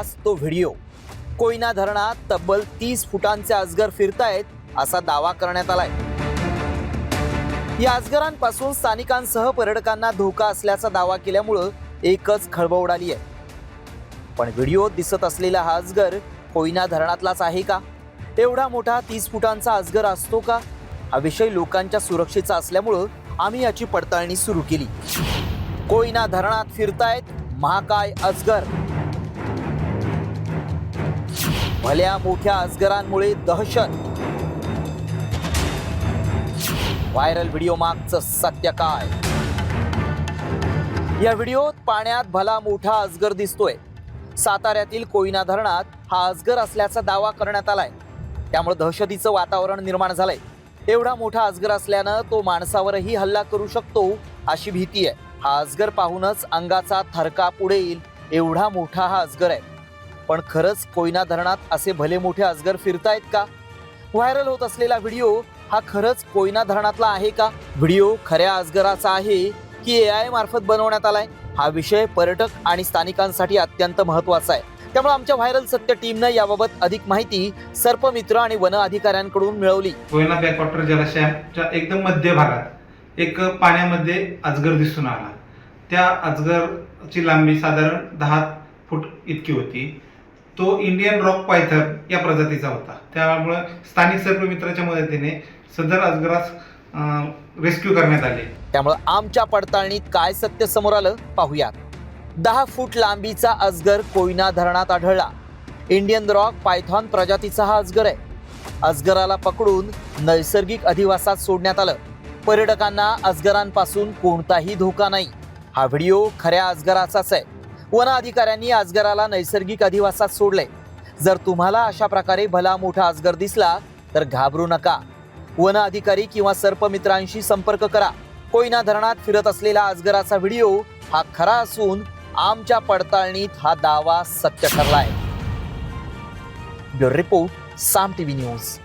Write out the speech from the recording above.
आज तो व्हिडिओ। कोयना धरणात तब्बल 30 फुटांचे अजगर फिरतायत असा दावा करण्यात आलाय। या अजगरांपासून स्थानिकांसह पर्यटकांना धोका असल्याचा दावा केल्यामुळे एकच खळबळ उडाली आहे। पण व्हिडिओत दिसत असलेला हा अजगर कोयना धरणातलाच आहे का? एवढा मोठा 30 फुटांचा अजगर असतो का? हा विषय लोकांच्या सुरक्षेचा असल्यामुळे आम्ही याची पडताळणी सुरू केली। कोयना धरणात फिरतायत महाकाय अजगर। भल्या मोठ्या अजगरांमुळे दहशत। व्हायरल व्हिडिओ मागचं सत्य काय? या व्हिडिओत पाण्यात भला मोठा अजगर दिसतोय। साताऱ्यातील कोयना धरणात हा अजगर असल्याचा दावा करण्यात आलाय, त्यामुळे दहशतीचं वातावरण निर्माण झालंय। एवढा मोठा अजगर असल्यानं तो माणसावरही हल्ला करू शकतो अशी भीती आहे। हा अजगर पाहूनच अंगाचा थरकाप उडेल एवढा मोठा हा अजगर आहे। पण खरंच कोयना धरणात असे भले मोठे अजगर फिरतायत का? व्हायरल होत असलेला व्हिडिओ हा खरंच कोयना धरणातला आहे का? व्हिडिओ खऱ्या अजगराचा आहे की AI मार्फत बनवण्यात आलाय? हा विषय पर्यटक आणि स्थानिकांसाठी अत्यंत महत्त्वाचा आहे। त्यामुळे आमच्या व्हायरल सत्य टीमनं याबाबत अधिक माहिती सर्पमित्र आणि वन अधिकाऱ्यांकडून मिळवली। कोयना बॅकवॉटर जलाशयाच्या एकदम मध्य भागात एक पाण्यामध्ये अजगर दिसून आला। त्या अजगरची लांबी साधारण 10 फूट इतकी होती। तो इंडियन रॉक पायथन या प्रजातीचा होता। त्यामुळे स्थानिक सर्पमित्राच्या मदतीने सदर अजगरास रेस्क्यू करण्यात आले। त्यामुळे आमच्या पडताळणीत काय सत्य समोर आलं पाहूयात। 10 फूट लांबीचा अजगर कोयना धरणात आढळला। इंडियन रॉक पायथॉन प्रजातीचा हा अजगर आहे। अजगराला पकडून नैसर्गिक अधिवासात सोडण्यात आलं। पर्यटकांना अजगरांपासून कोणताही धोका नाही। हा व्हिडिओ खऱ्या अजगराचाच आहे। वन अधिकाऱ्यांनी अजगराला नैसर्गिक अधिवासात सोडले। जर तुम्हाला अशा प्रकारे भला मोठा अजगर दिसला तर घाबरू नका। वन अधिकारी किंवा सर्पमित्रांशी संपर्क करा। कोयना धरणात फिरत असलेला अजगराचा व्हिडिओ हा खरा असून आमच्या पडताळणीत हा दावा सत्य ठरलाय। ब्युरो रिपोर्ट, साम टीव्ही न्यूज।